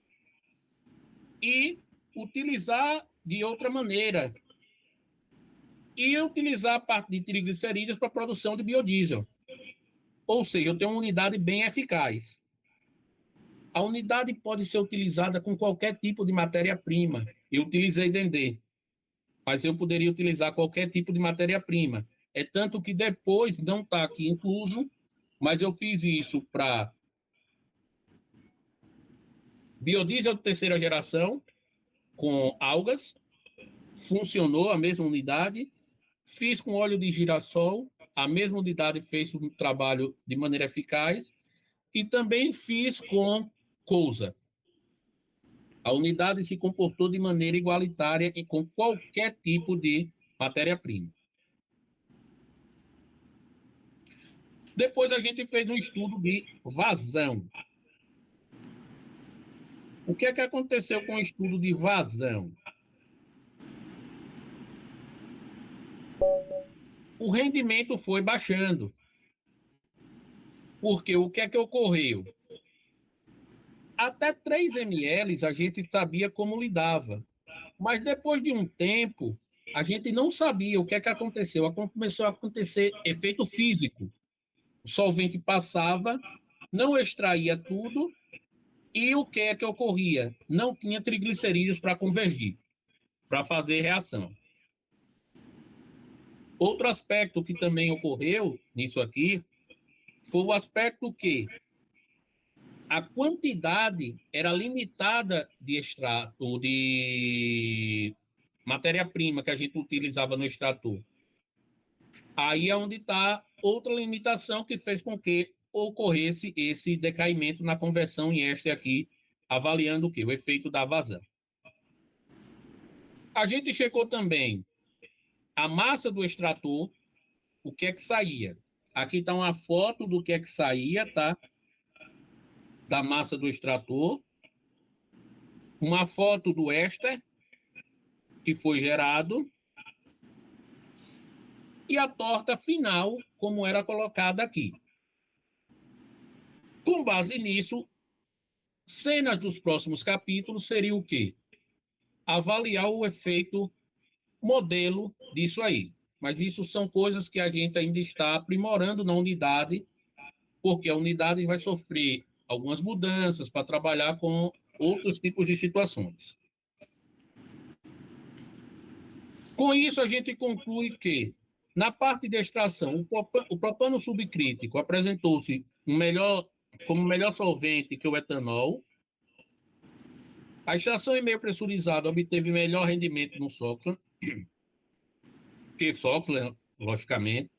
e utilizar de outra maneira. E utilizar a parte de triglicerídeos para a produção de biodiesel. Ou seja, eu tenho uma unidade bem eficaz. A unidade pode ser utilizada com qualquer tipo de matéria-prima. Eu utilizei Dendê, mas eu poderia utilizar qualquer tipo de matéria-prima. É tanto que depois, não está aqui incluso, mas eu fiz isso para biodiesel de terceira geração, com algas, funcionou a mesma unidade. Fiz com óleo de girassol, a mesma unidade fez um trabalho de maneira eficaz. E também fiz com couza. A unidade se comportou de maneira igualitária e com qualquer tipo de matéria-prima. Depois a gente fez um estudo de vazão. O que é que aconteceu com o estudo de vazão? O rendimento foi baixando. Porque o que é que ocorreu? Até 3 ml a gente sabia como lidava. Mas depois de um tempo, a gente não sabia o que é que aconteceu. Começou a acontecer efeito físico. O solvente passava, não extraía tudo, e o que é que ocorria? Não tinha triglicerídeos para convergir, para fazer reação. Outro aspecto que também ocorreu nisso aqui foi o aspecto que a quantidade era limitada de extrato, de matéria-prima que a gente utilizava no extrator. Aí é onde está outra limitação que fez com que ocorresse esse decaimento na conversão em éster aqui, avaliando o quê? O efeito da vazão. A gente checou também a massa do extrator, o que é que saía. Aqui está uma foto do que é que saía, tá? Da massa do extrator. Uma foto do éster que foi gerado. E a torta final, como era colocada aqui. Com base nisso, cenas dos próximos capítulos seriam o quê? Avaliar o efeito modelo disso aí. Mas isso são coisas que a gente ainda está aprimorando na unidade, porque a unidade vai sofrer algumas mudanças para trabalhar com outros tipos de situações. Com isso, a gente conclui que, na parte de extração, o propano subcrítico apresentou-se como melhor solvente que o etanol. A extração em meio pressurizado obteve melhor rendimento no Soxhlet, que Soxhlet, logicamente.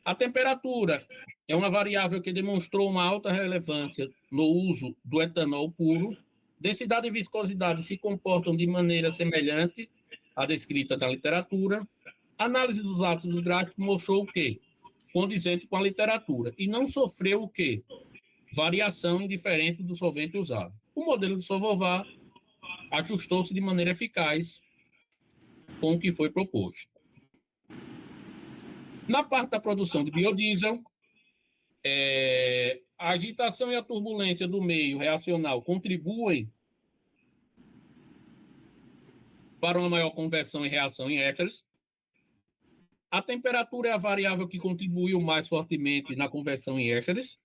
A temperatura é uma variável que demonstrou uma alta relevância no uso do etanol puro. Densidade e viscosidade se comportam de maneira semelhante à descrita na literatura. A análise dos ácidos gráficos mostrou o quê? Condizente com a literatura. E não sofreu o quê? Variação indiferente do solvente usado. O modelo de Sovovar ajustou-se de maneira eficaz com o que foi proposto. Na parte da produção de biodiesel, a agitação e a turbulência do meio reacional contribuem para uma maior conversão e reação em ésteres. A temperatura é a variável que contribuiu mais fortemente na conversão em ésteres.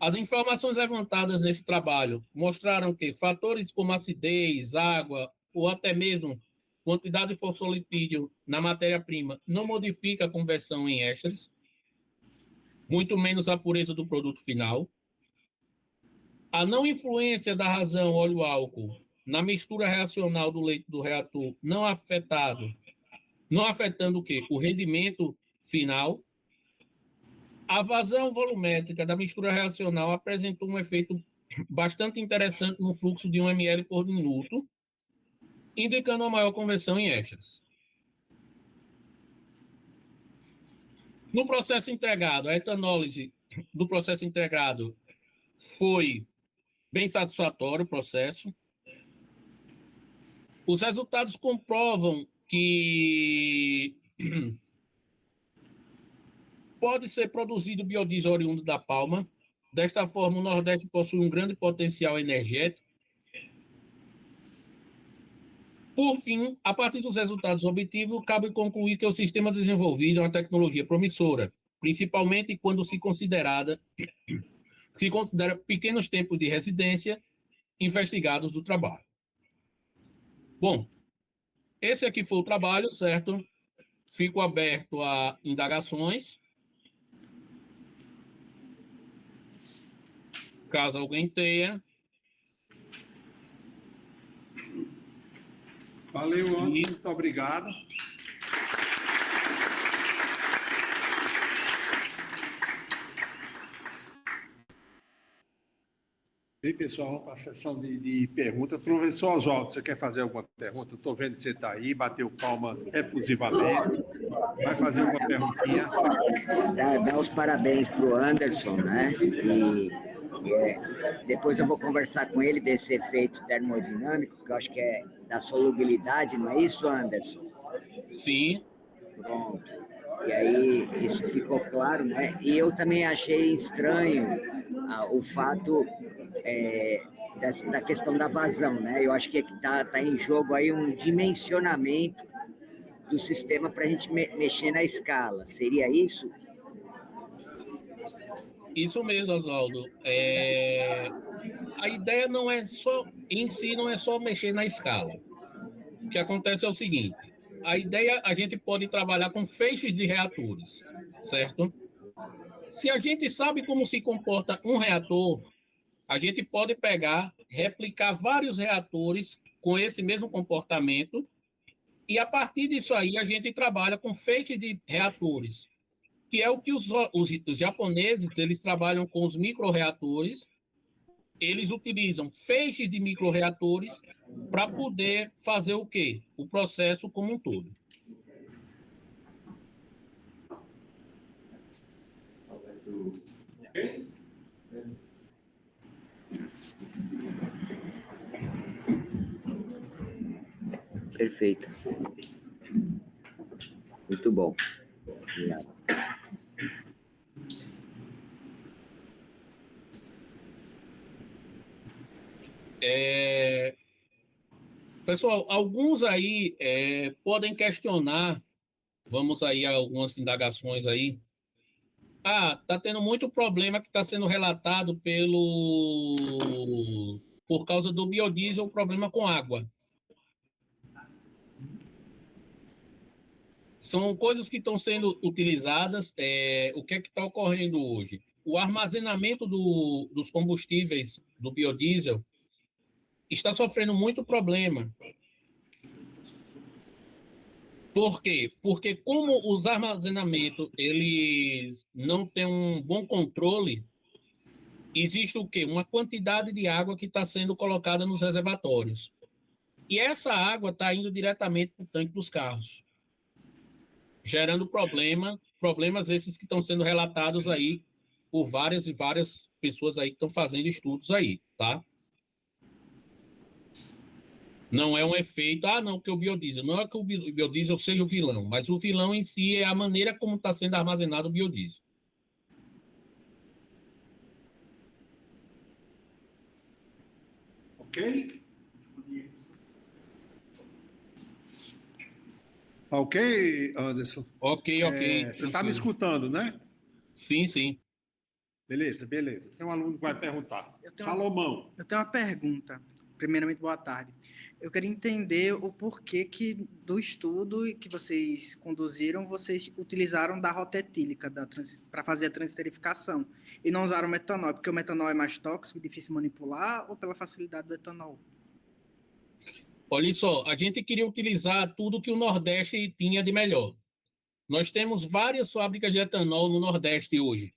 As informações levantadas nesse trabalho mostraram que fatores como acidez, água ou até mesmo quantidade de fosfolipídio na matéria-prima não modifica a conversão em ésteres, muito menos a pureza do produto final. A não influência da razão óleo-álcool na mistura reacional do leite do reator não afetando o quê? O rendimento final. A vazão volumétrica da mistura reacional apresentou um efeito bastante interessante no fluxo de 1 ml por minuto, indicando uma maior conversão em ésteres. No processo integrado, a etanólise do processo integrado foi bem satisfatório o processo. Os resultados comprovam que pode ser produzido biodiesel oriundo da palma. Desta forma, o Nordeste possui um grande potencial energético. Por fim, a partir dos resultados obtidos, cabe concluir que o sistema desenvolvido é uma tecnologia promissora, principalmente quando se considera pequenos tempos de residência investigados do trabalho. Bom, esse aqui foi o trabalho, certo? Fico aberto a indagações. Caso alguém tenha. Valeu, Anderson, muito obrigado. E pessoal, vamos para a sessão de perguntas. Professor Oswaldo, você quer fazer alguma pergunta? Estou vendo que você está aí, bateu palmas efusivamente. Vai fazer alguma perguntinha? Dar os parabéns para o Anderson, né? Depois eu vou conversar com ele desse efeito termodinâmico, que eu acho que é da solubilidade, não é isso, Anderson? Sim. Pronto. E aí isso ficou claro, né? E eu também achei estranho o fato da questão da vazão, né? Eu acho que tá em jogo aí um dimensionamento do sistema para a gente mexer na escala. Seria isso? Isso mesmo, Oswaldo. A ideia não é só, em si, não é só mexer na escala. O que acontece é o seguinte: a ideia, a gente pode trabalhar com feixes de reatores, certo? Se a gente sabe como se comporta um reator, a gente pode pegar, replicar vários reatores com esse mesmo comportamento, e a partir disso aí a gente trabalha com feixes de reatores, que é o que os japoneses, eles trabalham com os microreatores. Eles utilizam feixes de microreatores para poder fazer o quê? O processo como um todo. Perfeito. Muito bom. Obrigado. Pessoal, alguns aí podem questionar, vamos aí a algumas indagações aí. Tá tendo muito problema que está sendo relatado por causa do biodiesel, problema com água. São coisas que estão sendo utilizadas. O que é que está ocorrendo hoje? O armazenamento dos combustíveis do biodiesel está sofrendo muito problema. Por quê? Porque como os armazenamentos eles não têm um bom controle, existe o quê? Uma quantidade de água que está sendo colocada nos reservatórios. E essa água está indo diretamente para o tanque dos carros, gerando problemas esses que estão sendo relatados aí por várias e várias pessoas aí que estão fazendo estudos aí, tá? Não é um efeito, não, que o biodiesel. Não é que o biodiesel seja o vilão, mas o vilão em si é a maneira como está sendo armazenado o biodiesel. Ok? Ok, Anderson? Ok, ok. Você está me Tranquilo. escutando, né? Sim, sim. Beleza. Tem um aluno que vai perguntar. Eu Salomão. tenho uma pergunta. Primeiramente, boa tarde. Eu queria entender o porquê que do estudo que vocês conduziram, vocês utilizaram da rota etílica para fazer a transesterificação e não usaram o metanol, porque o metanol é mais tóxico, difícil de manipular, ou pela facilidade do etanol? Olha só, a gente queria utilizar tudo que o Nordeste tinha de melhor. Nós temos várias fábricas de etanol no Nordeste hoje.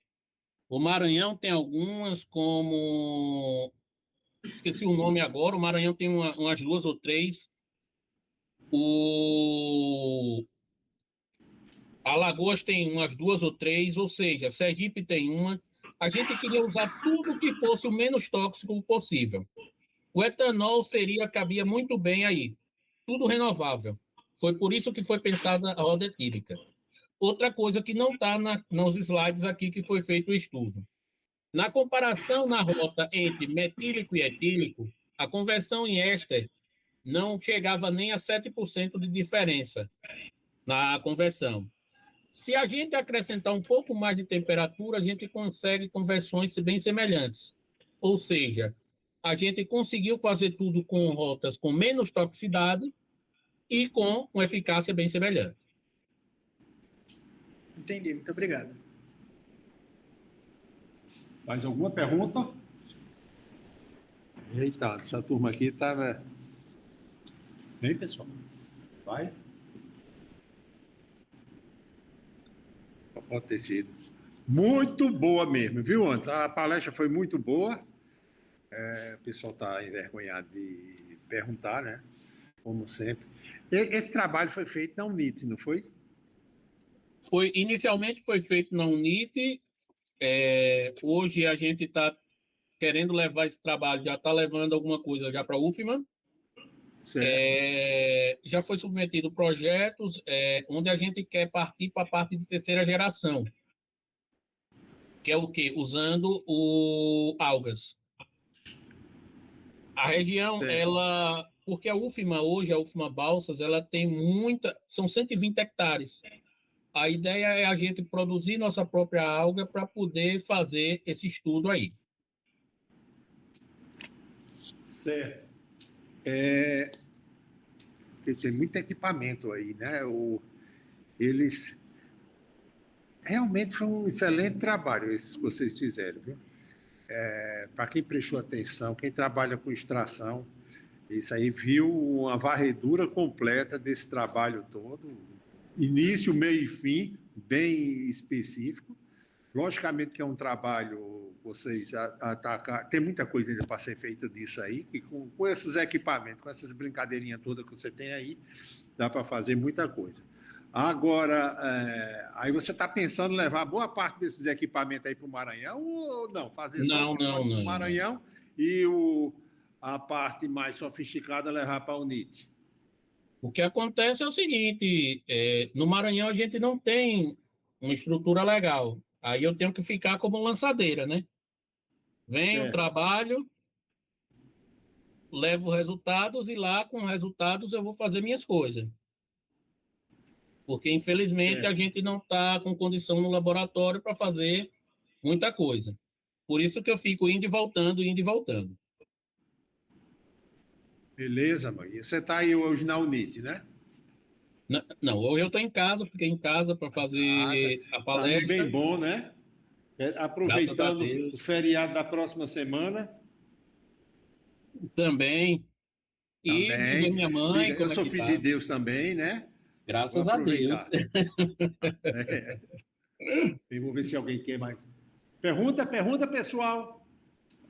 O Maranhão tem algumas, como... Esqueci o nome agora. O Maranhão tem umas 2 ou 3. O Alagoas tem umas 2 ou 3, ou seja, Sergipe tem uma. A gente queria usar tudo que fosse o menos tóxico possível. O etanol cabia muito bem aí. Tudo renovável. Foi por isso que foi pensada a roda etílica. Outra coisa que não está nos slides aqui que foi feito o estudo. Na comparação na rota entre metílico e etílico, a conversão em éster não chegava nem a 7% de diferença na conversão. Se a gente acrescentar um pouco mais de temperatura, a gente consegue conversões bem semelhantes. Ou seja, a gente conseguiu fazer tudo com rotas com menos toxicidade e com uma eficácia bem semelhante. Entendi, muito obrigado. Mais alguma pergunta? Eita, essa turma aqui estava... Bem, pessoal? Vai? Pode ter sido. Muito boa mesmo, viu, Anderson? A palestra foi muito boa. O pessoal está envergonhado de perguntar, né? Como sempre. Esse trabalho foi feito na UNIT, não foi? Inicialmente foi feito na UNIT. Hoje a gente está querendo levar esse trabalho, já está levando alguma coisa já para a UFMA. Já foi submetido projetos onde a gente quer partir para a parte de terceira geração, que é o quê? Usando o algas. A região, porque a UFMA hoje, a UFMA Balsas, ela tem são 120 hectares. A ideia é a gente produzir nossa própria alga para poder fazer esse estudo aí. Certo. Tem muito equipamento aí, né? Eles... Realmente foi um excelente trabalho esse que vocês fizeram, viu? Para quem prestou atenção, quem trabalha com extração, isso aí viu uma varredura completa desse trabalho todo, início, meio e fim, bem específico. Logicamente que é um trabalho, vocês tem muita coisa ainda para ser feita disso aí, e com esses equipamentos, com essas brincadeirinhas todas que você tem aí, dá para fazer muita coisa. Agora, aí você está pensando em levar boa parte desses equipamentos aí para o Maranhão ou não? Fazer só o Maranhão e a parte mais sofisticada levar para a UNIT? O que acontece é o seguinte, no Maranhão a gente não tem uma estrutura legal. Aí eu tenho que ficar como lançadeira, né? Venho, trabalho, levo resultados e lá com resultados eu vou fazer minhas coisas. Porque, infelizmente, a gente não está com condição no laboratório para fazer muita coisa. Por isso que eu fico indo e voltando, indo e voltando. Beleza, mãe. E você está aí hoje na UNIT, né? Não, hoje eu estou em casa, fiquei em casa para fazer a palestra. Tá bem bom, né? Aproveitando o feriado da próxima semana. Também. E ver minha mãe. Eu sou filho de Deus também, né? Graças a Deus. Eu vou ver se alguém quer mais. Pergunta, pessoal.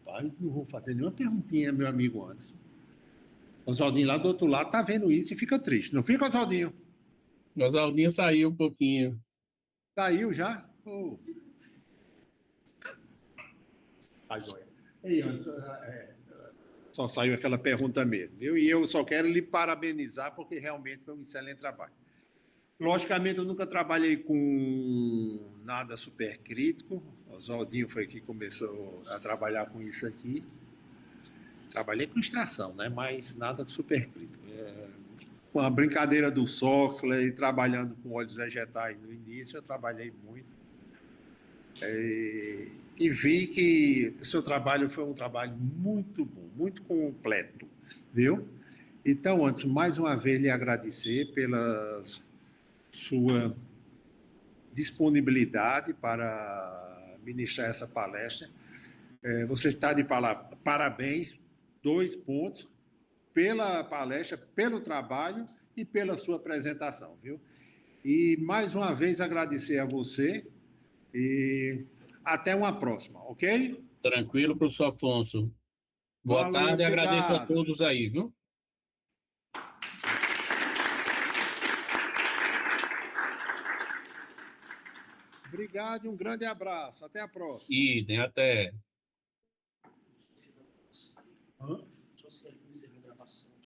Pai, não vou fazer nenhuma perguntinha, meu amigo Anderson. Oswaldinho lá do outro lado está vendo isso e fica triste. Não fica, Oswaldinho? Oswaldinho saiu um pouquinho. Saiu já? Oh. Tá joia. Ei, Anderson, só saiu aquela pergunta mesmo. E eu só quero lhe parabenizar porque realmente foi um excelente trabalho. Logicamente, eu nunca trabalhei com nada supercrítico. O Oswaldinho foi que começou a trabalhar com isso aqui. Trabalhei com extração, né? Mas nada supercrítico. com a brincadeira do Soxley, trabalhando com óleos vegetais no início, eu trabalhei muito. E vi que o seu trabalho foi um trabalho muito bom, muito completo, viu? Então, antes, mais uma vez, lhe agradecer pela sua disponibilidade para ministrar essa palestra. Você está de parabéns, 2 pontos, pela palestra, pelo trabalho e pela sua apresentação, viu? E, mais uma vez, agradecer a você e até uma próxima, ok? Tranquilo, professor Afonso. Boa Valeu, tarde e agradeço a obrigado. todos aí, viu? Obrigado e um grande abraço. Até a próxima. Idem, até. Hã?